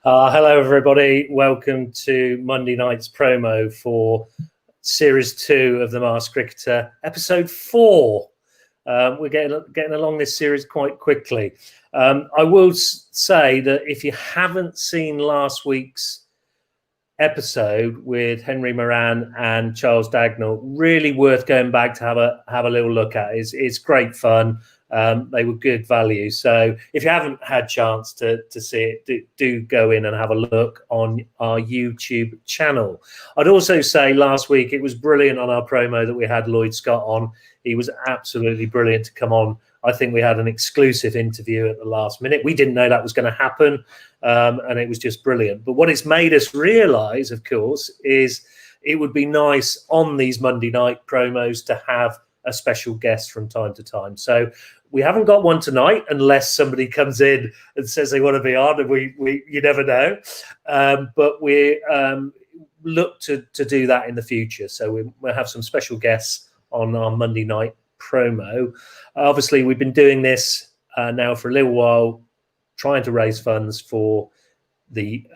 Hello, everybody. Welcome to Monday night's promo for Series 2 of The Masked Cricketer, Episode 4. We're getting along this series quite quickly. I will say that if you haven't seen last week's episode with Henry Moran and Charles Dagnall, really worth going back to have a little look at. It's great fun. They were good value. So if you haven't had a chance to see it, do go in and have a look on our YouTube channel. I'd also say last week it was brilliant on our promo that we had Lloyd Scott on. He was absolutely brilliant to come on. I think we had an exclusive interview at the last minute. We didn't know that was going to happen, and it was just brilliant. But what it's made us realise, of course, is it would be nice on these Monday night promos to have a special guest from time to time. So we haven't got one tonight, unless somebody comes in and says they want to be on, and we you never know. But we look to do that in the future. So we'll have some special guests on our Monday night promo. Obviously, we've been doing this now for a little while, trying to raise funds for the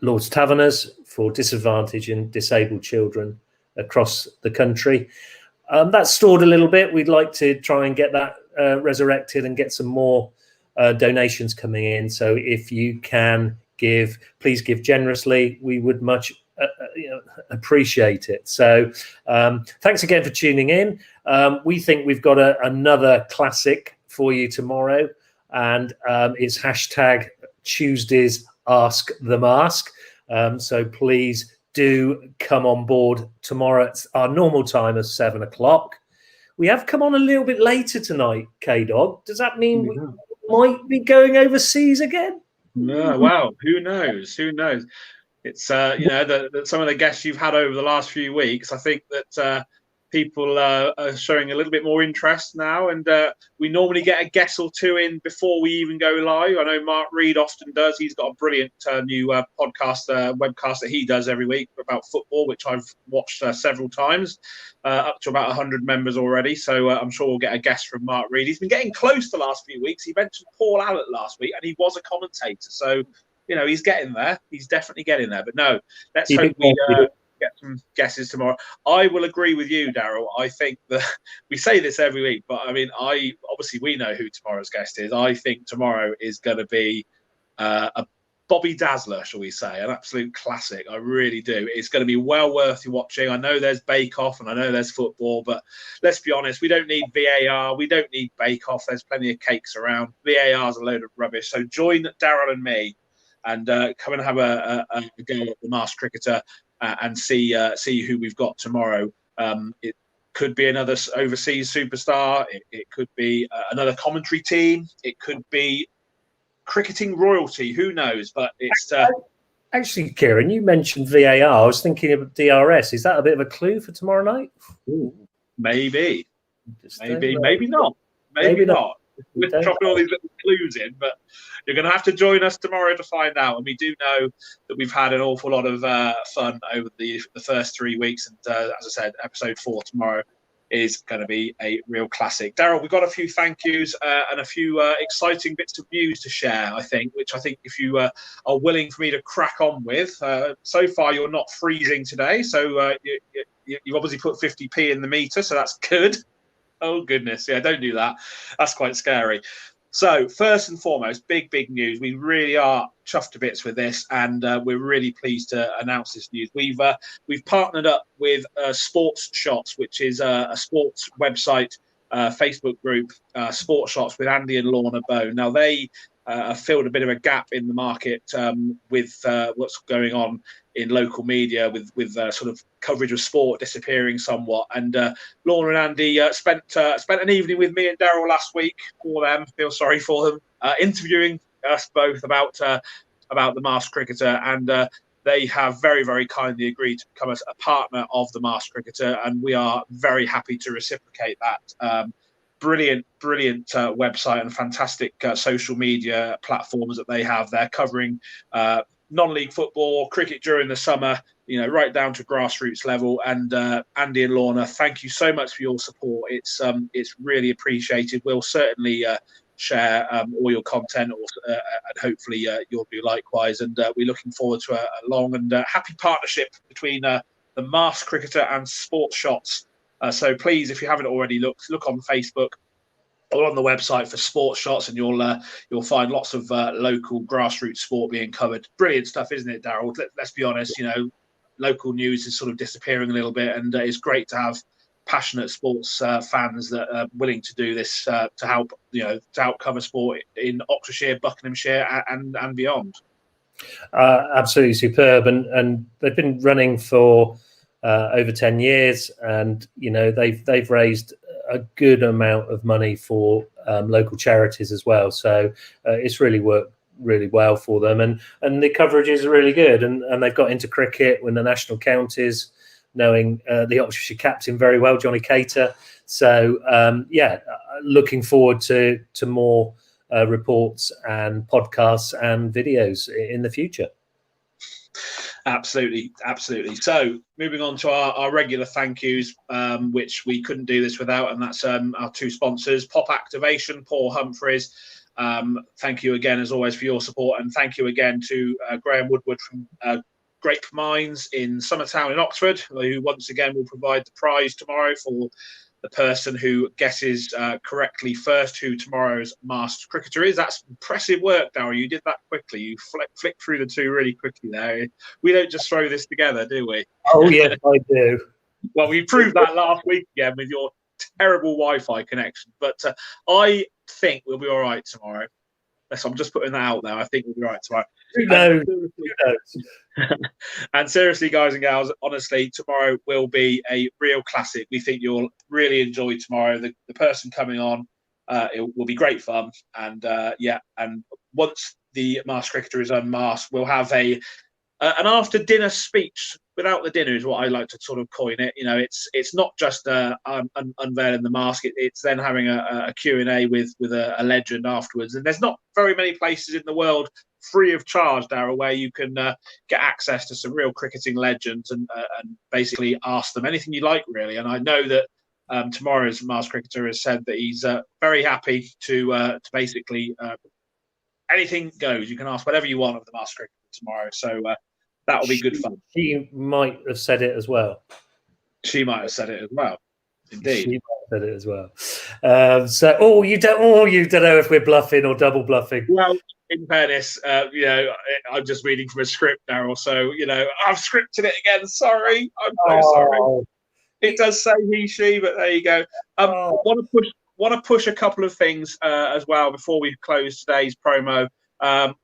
Lord's Taverners for disadvantaged and disabled children across the country. That's stalled a little bit. We'd like to try and get that resurrected and get some more donations coming in. So if you can give, please give generously. We would much appreciate it. So thanks again for tuning in. We think we've got another classic for you tomorrow, and it's hashtag Tuesdays Ask the Mask. So please do come on board tomorrow at our normal time of 7 o'clock. We have come on a little bit later tonight, K-Dog. Does that mean we might be going overseas again? No, well, who knows? Who knows? It's some of the guests you've had over the last few weeks. I think that people are showing a little bit more interest now, and we normally get a guest or two in before we even go live. I know Mark Reed often does. He's got a brilliant new podcast, webcast that he does every week about football, which I've watched several times, up to about 100 members already. So I'm sure we'll get a guest from Mark Reed. He's been getting close the last few weeks. He mentioned Paul Allott last week, and he was a commentator. So, he's getting there. He's definitely getting there. But no, let's hope we get some guesses tomorrow. I will agree with you, Daryl. I think that we say this every week, but I mean, obviously we know who tomorrow's guest is. I think tomorrow is going to be a Bobby Dazzler, shall we say, an absolute classic. I really do. It's going to be well worth watching. I know there's Bake Off and I know there's football, but let's be honest, we don't need VAR. We don't need Bake Off. There's plenty of cakes around. VAR's a load of rubbish. So join Daryl and me and come and have a go at the Masked Cricketer and see who we've got tomorrow. It could be another overseas superstar. It could be another commentary team. It could be cricketing royalty. Who knows? But it's actually, Kieran, you mentioned VAR. I was thinking of DRS. Is that a bit of a clue for tomorrow night? Ooh, maybe not. Maybe not. We're dropping all these little clues in, but you're going to have to join us tomorrow to find out. And we do know that we've had an awful lot of fun over the first 3 weeks. And as I said, episode 4 tomorrow is going to be a real classic. Daryl, we've got a few thank yous and a few exciting bits of news to share, which I think if you are willing for me to crack on with. So far, you're not freezing today. So you've obviously put 50p in the meter, so that's good. Oh, goodness. Yeah, don't do that. That's quite scary. So first and foremost, big news. We really are chuffed to bits with this, and we're really pleased to announce this news. We've partnered up with Sports Shots, which is a sports website, Facebook group, Sports Shots with Andy and Lorna Bone. Now, they have filled a bit of a gap in the market with what's going on in local media with sort of coverage of sport disappearing somewhat. And Lorna and Andy spent an evening with me and Daryl last week. For them, feel sorry for them, interviewing us both about the Masked Cricketer, and they have very, very kindly agreed to become a partner of the Masked Cricketer, and we are very happy to reciprocate that. Brilliant website and fantastic social media platforms that they have. They're covering non-league football, cricket during the summer, right down to grassroots level. And Andy and Lorna, thank you so much for your support. It's really appreciated. We'll certainly share all your content, and hopefully you'll do likewise. And we're looking forward to a long and happy partnership between the Masked Cricketer and Sports Shots. So please, if you haven't already look on Facebook or on the website for Sports Shots, and you'll find lots of local grassroots sport being covered. Brilliant stuff, isn't it, Daryl? Let's be honest, local news is sort of disappearing a little bit, and it's great to have passionate sports fans that are willing to do this to help cover sport in Oxfordshire, Buckinghamshire, and beyond. Absolutely superb, and they've been running for over 10 years, and they've raised a good amount of money for local charities as well. So it's really worked really well for them, and the coverage is really good, and they've got into cricket with the national counties, knowing the Oxfordshire captain very well, Johnny Cater. So looking forward to more reports and podcasts and videos in the future. Absolutely. So moving on to our regular thank yous, which we couldn't do this without, and that's our two sponsors, Pop Activation, Paul Humphreys. Thank you again, as always, for your support, and thank you again to Graham Woodward from Grape Minds in Summertown in Oxford, who once again will provide the prize tomorrow for the person who guesses correctly first who tomorrow's Masked Cricketer is. That's impressive work, Darryl. You did that quickly. You flicked through the two really quickly there. We don't just throw this together, do we? Oh, yes, I do. Well, we proved that last week again with your terrible Wi-Fi connection. But I think we'll be all right tomorrow. So I'm just putting that out there. I think we'll be all right tomorrow. Who knows? And seriously, guys and gals, honestly, tomorrow will be a real classic. We think you'll really enjoy tomorrow. The person coming on, it will be great fun. And and once the Masked Cricketer is unmasked, we'll have an after dinner speech. Without the dinner is what I like to sort of coin it. It's not just unveiling the mask. It's then having a Q&A with a legend afterwards. And there's not very many places in the world free of charge, Darryl, where you can get access to some real cricketing legends and basically ask them anything you like, really. And I know that tomorrow's Masked Cricketer has said that he's very happy to basically anything goes. You can ask whatever you want of the Masked Cricketer tomorrow. So that'll be good fun. She might have said it as well. She might have said it as well. Indeed. She might have said it as well. You don't know if we're bluffing or double bluffing. Well, in fairness, I'm just reading from a script, Darryl. So, I've scripted it again. Sorry. I'm so sorry. It does say he, she, but there you go. Want to push a couple of things as well before we close today's promo.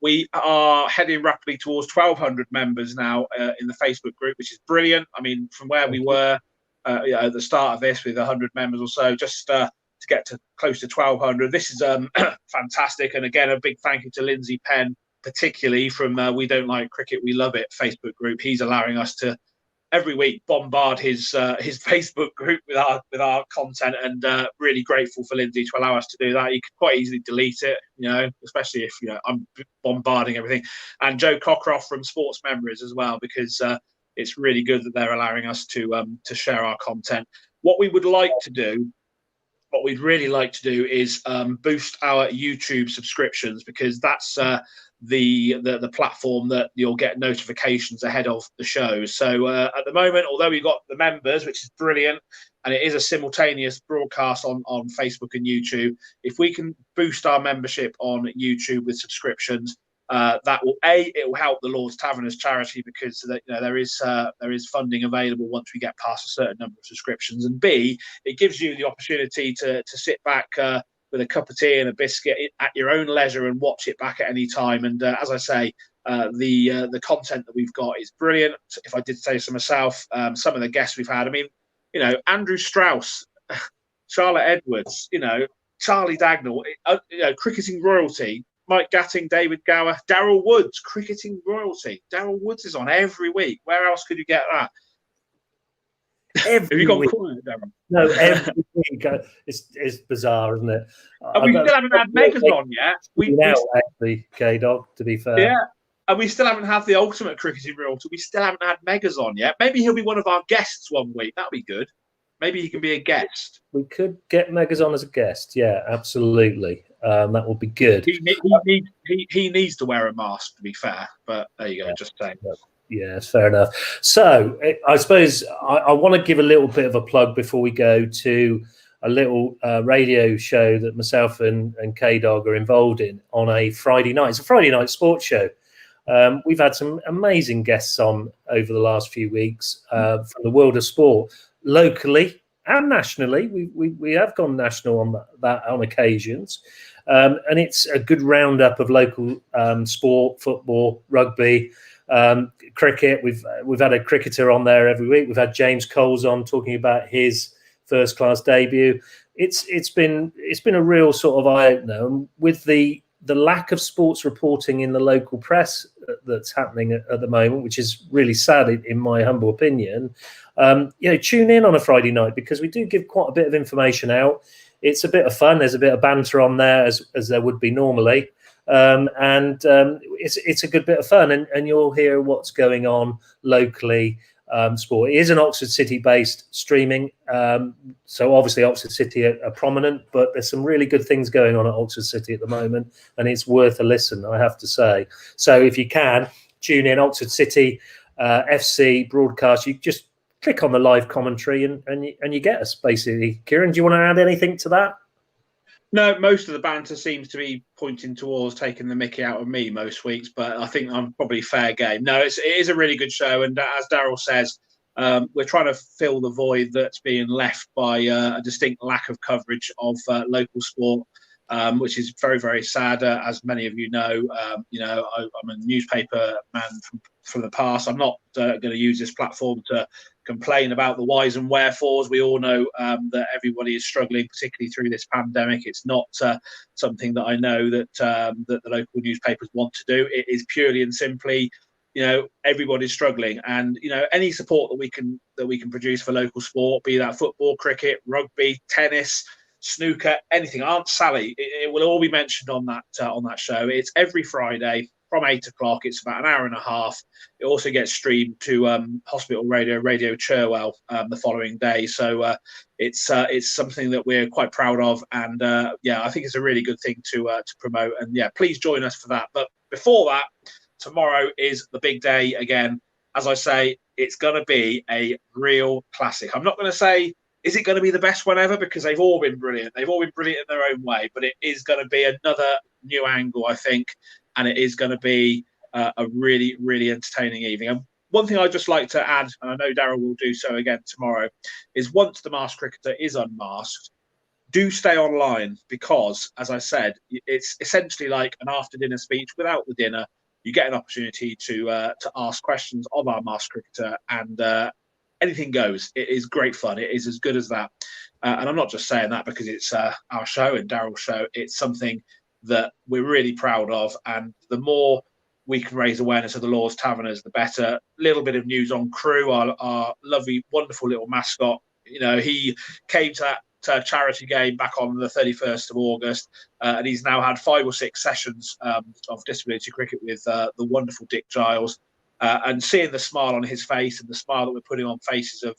We are heading rapidly towards 1,200 members now in the Facebook group, which is brilliant. I mean, from where we were at the start of this with 100 members or so, just to get to close to 1,200. This is fantastic. And again, a big thank you to Lindsay Penn, particularly from We Don't Like Cricket, We Love It Facebook group. He's allowing us to every week bombard his Facebook group with our content, and really grateful for Lindsay to allow us to do that. You could quite easily delete it, especially if I'm bombarding everything. And Joe Cockcroft from Sports Memories as well, because it's really good that they're allowing us to share our content. What we'd really like to do is boost our YouTube subscriptions, because that's the platform that you'll get notifications ahead of the show. So at the moment, although we've got the members, which is brilliant, and it is a simultaneous broadcast on Facebook and YouTube, if we can boost our membership on YouTube with subscriptions, that will it will help the Lord's Taverners charity, because there is funding available once we get past a certain number of subscriptions, and B, it gives you the opportunity to sit back with a cup of tea and a biscuit at your own leisure and watch it back at any time. And as I say, the content that we've got is brilliant. If I did say so myself, some of the guests we've had, I mean, Andrew Strauss, Charlotte Edwards, Charlie Dagnall, cricketing royalty, Mike Gatting, David Gower, Daryl Woods, cricketing royalty. Daryl Woods is on every week. Where else could you get that? Have you gone quiet, Darren? No, every week. It's bizarre, isn't it? And we still haven't had Megas on yet. Actually, K-Dog, to be fair. Yeah, and we still haven't had the ultimate cricketing realtor. We still haven't had Megas on yet. Maybe he'll be one of our guests one week. That'd be good. Maybe he can be a guest. We could get Megas on as a guest. Yeah, absolutely. That would be good. He needs to wear a mask, to be fair. But there you go, just saying. Yeah, it's fair enough. So I suppose I want to give a little bit of a plug before we go to a little radio show that myself and K-Dog are involved in on a Friday night. It's a Friday night sports show. We've had some amazing guests on over the last few weeks from the world of sport, locally and nationally. We have gone national on that on occasions. And it's a good roundup of local sport, football, rugby, cricket. We've had a cricketer on there every week. We've had James Coles on talking about his first class debut. It's been a real sort of eye opener. And with the lack of sports reporting in the local press that's happening at the moment, which is really sad in my humble opinion, tune in on a Friday night, because we do give quite a bit of information out. It's a bit of fun. There's a bit of banter on there as there would be normally. It's a good bit of fun, and you'll hear what's going on locally. Sport. It is an Oxford City based streaming, so obviously Oxford City are prominent, but there's some really good things going on at Oxford City at the moment, and it's worth a listen, I have to say. So if you can tune in, Oxford City FC broadcast, you just click on the live commentary and you get us, basically. Kieran, do you want to add anything to that? No, most of the banter seems to be pointing towards taking the mickey out of me most weeks, but I think I'm probably fair game. No, it is a really good show, and as Daryl says, we're trying to fill the void that's being left by a distinct lack of coverage of local sport, which is very, very sad. As many of you know, I'm a newspaper man from the past. I'm not going to use this platform to complain about the whys and wherefores. We all know that everybody is struggling, particularly through this pandemic. It's not something that I know that the local newspapers want to do. It is purely and simply, everybody's struggling, and any support that we can produce for local sport, be that football, cricket, rugby, tennis, snooker, anything. Aunt Sally, it will all be mentioned on that show. It's every Friday from 8 o'clock. It's about an hour and a half. It also gets streamed to Hospital Radio Cherwell the following day. So it's something that we're quite proud of, and I think it's a really good thing to promote. And please join us for that. But before that, tomorrow is the big day again. As I say, it's going to be a real classic. I'm not going to say, is it going to be the best one ever? Because they've all been brilliant. They've all been brilliant in their own way. But it is going to be another new angle, I think. And it is going to be a really, really entertaining evening. And one thing I'd just like to add, and I know Daryl will do so again tomorrow, is once the masked cricketer is unmasked, do stay online, because, as I said, it's essentially like an after-dinner speech without the dinner. You get an opportunity to ask questions of our masked cricketer, and anything goes. It is great fun. It is as good as that. And I'm not just saying that because it's our show and Daryl's show. It's something that we're really proud of. And the more we can raise awareness of the Lord's Taverners, the better. A little bit of news on Crew, our lovely, wonderful little mascot. He came to that charity game back on the 31st of August, and he's now had 5 or 6 sessions of disability cricket with the wonderful Dick Giles. And seeing the smile on his face and the smile that we're putting on faces of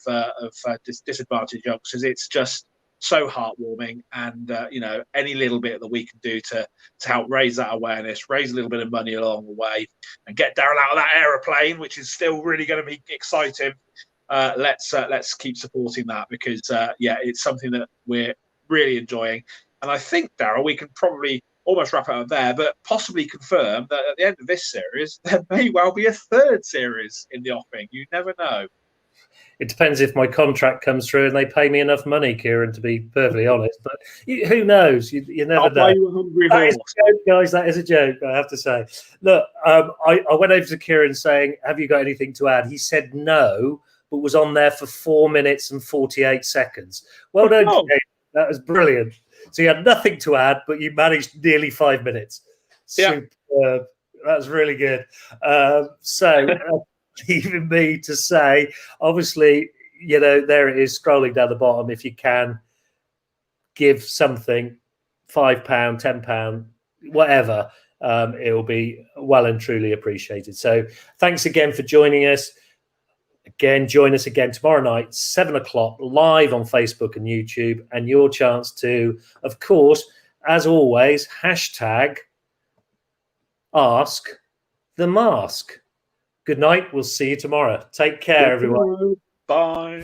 disadvantaged youngsters, it's just so heartwarming. And any little bit that we can do to help raise that awareness, raise a little bit of money along the way, and get Daryl out of that aeroplane, which is still really going to be exciting. Let's keep supporting that, because it's something that we're really enjoying. And I think, Daryl, we can probably almost wrap it up there, but possibly confirm that at the end of this series, there may well be a third series in the offing. You never know. It depends if my contract comes through and they pay me enough money, Kieran, to be perfectly honest. But who knows? You never know. That is a joke, guys. That is a joke, I have to say. Look, I went over to Kieran saying, have you got anything to add? He said no, but was on there for 4 minutes and 48 seconds. Well done, Kieran. That was brilliant. So you had nothing to add, but you managed nearly 5 minutes. Yeah. Superb. That was really good. Leaving me to say, obviously, there it is scrolling down the bottom. If you can give something, £5, £10, whatever, it will be well and truly appreciated. So thanks again for joining us. Again, join us again tomorrow night, 7 o'clock, live on Facebook and YouTube, and your chance to, of course, as always, hashtag Ask the Mask. Good night. We'll see you tomorrow. Take care, everyone. Bye.